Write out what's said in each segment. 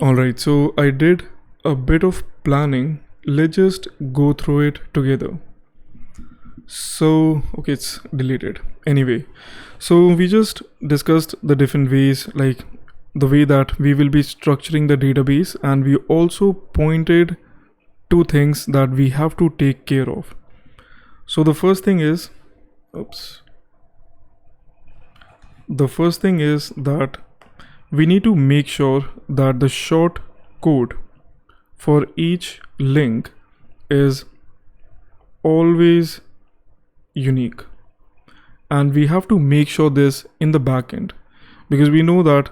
Alright, so I did a bit of planning. Let's just go through it together. So, okay, it's deleted. Anyway, so we just discussed the different ways, like the way that we will be structuring the database, and we also pointed two things that we have to take care of. So the first thing is, the first thing is that we need to make sure that the short code for each link is always unique, and we have to make sure this in the backend, because we know that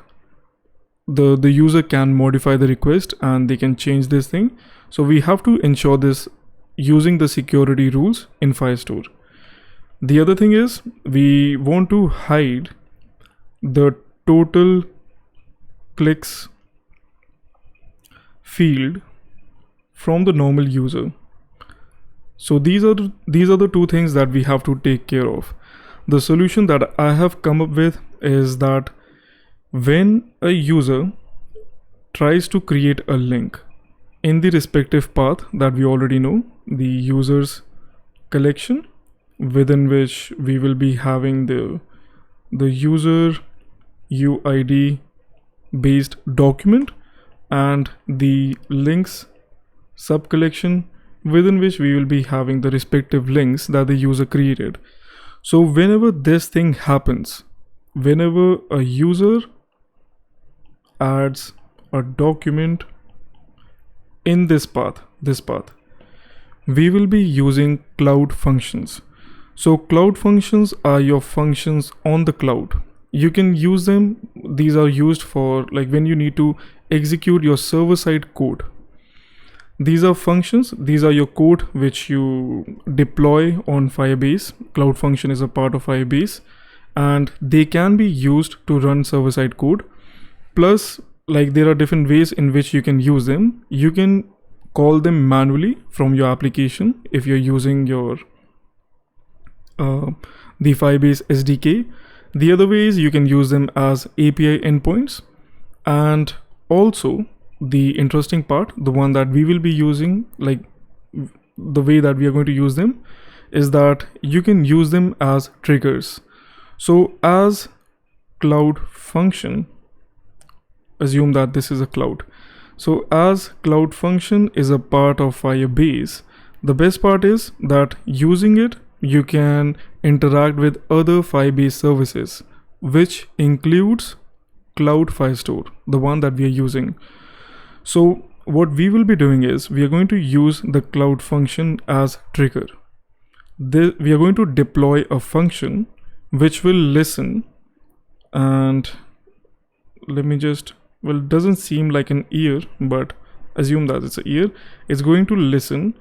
the user can modify the request and they can change this thing. So we have to ensure this using the security rules in Firestore. The other thing is we want to hide the total clicks field from the normal user. So these are the two things that we have to take care of. The solution that I have come up with is that when a user tries to create a link in the respective path that we already know, the users collection, within which we will be having the user UID based document, and the links sub collection, within which we will be having the respective links that the user created. So whenever this thing happens, whenever a user adds a document in this path, we will be using cloud functions. So cloud functions are your functions on the cloud. You can use them. These are used for like when you need to execute your server-side code. These are functions. These are your code which you deploy on Firebase. Cloud function is a part of Firebase, and they can be used to run server-side code. Plus, like there are different ways in which you can use them. You can call them manually from your application if you're using your the Firebase SDK. The other way is you can use them as API endpoints. And also the interesting part, the one that we will be using, like the way that we are going to use them, is that you can use them as triggers. So as cloud function, assume that this is a cloud. So as cloud function is a part of Firebase, the best part is that using it, you can interact with other Firebase services, which includes Cloud Firestore, the one that we are using. So what we will be doing is we are going to use the cloud function as trigger. We are going to deploy a function which will listen, and let me just, well, it doesn't seem like an ear, but assume that it's an ear. It's going to listen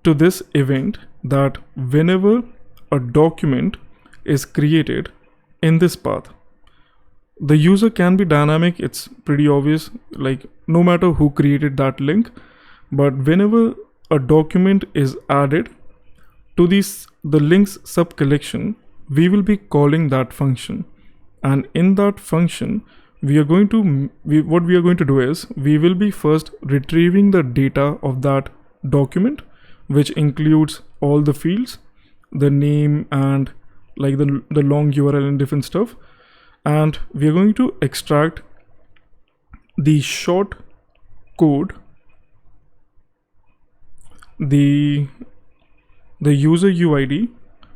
to this event that whenever a document is created in this path, the user can be dynamic. It's pretty obvious, like no matter who created that link, but whenever a document is added to the links sub collection, we will be calling that function. And in that function, what we are going to do is we will be first retrieving the data of that document, which includes all the fields, the name, and like the long URL and different stuff. And we are going to extract the short code, the user UID,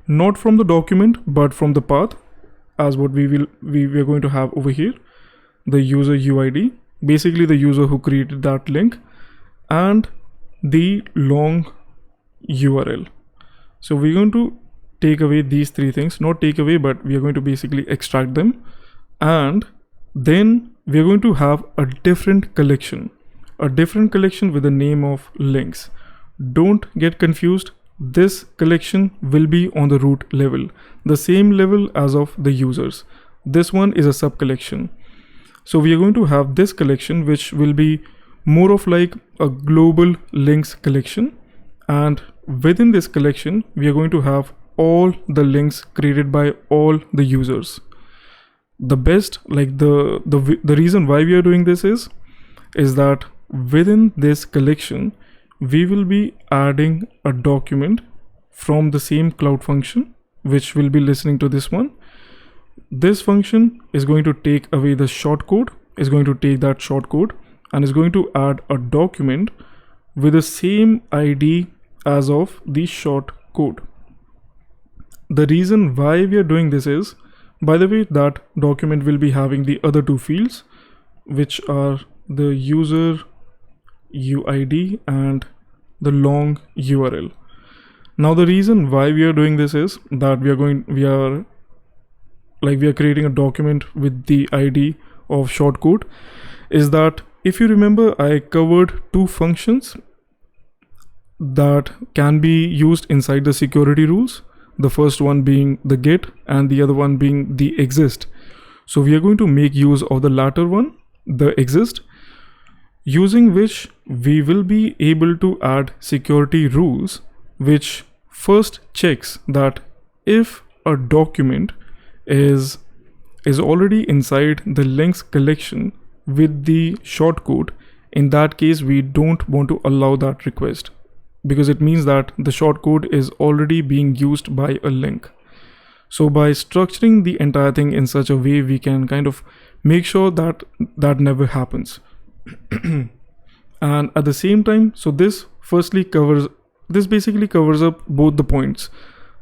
not from the document but from the path, as what we are going to have over here, the user UID, basically the user who created that link, and the long URL. So we're going to take away these three things, not take away, but we are going to basically extract them. And then we're going to have a different collection with the name of links. Don't get confused. This collection will be on the root level, the same level as of the users. This one is a sub collection. So we are going to have this collection, which will be more of like a global links collection. And within this collection, we are going to have all the links created by all the users. The best, like the reason why we are doing this is is that within this collection, we will be adding a document from the same cloud function, which will be listening to this one. This function is going to take away the shortcode, is going to take that shortcode and is going to add a document with the same ID as of the short code. The reason why we are doing this is, by the way, that document will be having the other two fields, which are the user UID and the long URL. Now the reason why we are doing this is that we are creating a document with the ID of shortcode, is that if you remember, I covered two functions that can be used inside the security rules. The first one being the get and the other one being the exist. So we are going to make use of the latter one, the exist, using which we will be able to add security rules, which first checks that if a document is already inside the links collection with the shortcode, in that case we don't want to allow that request, because it means that the shortcode is already being used by a link. So by structuring the entire thing in such a way, we can kind of make sure that that never happens. And at the same time, so this basically covers up both the points.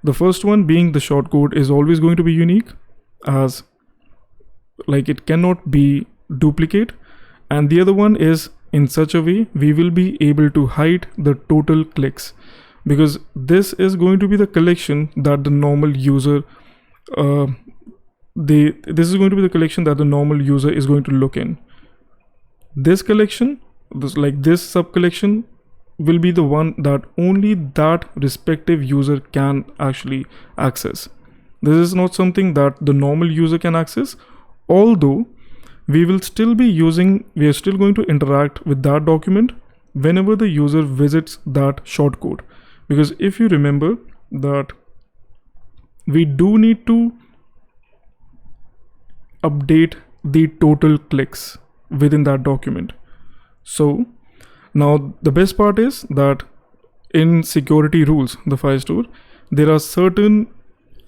The first one being the shortcode is always going to be unique, as like it cannot be duplicate, and the other one is in such a way we will be able to hide the total clicks, because this is going to be the collection that the normal user this is going to be the collection that the normal user is going to look in. This collection, this sub collection, will be the one that only that respective user can actually access. This is not something that the normal user can access, although we are still going to interact with that document whenever the user visits that shortcode. Because if you remember that we do need to update the total clicks within that document. So now the best part is that in security rules, the Firestore, there are certain,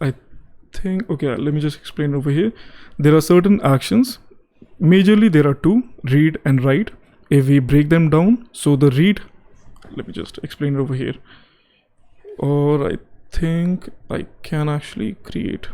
let me just explain over here. There are certain actions. Majorly there are two, read and write. If we break them down, so the read, let me just explain it over here, or I think I can actually create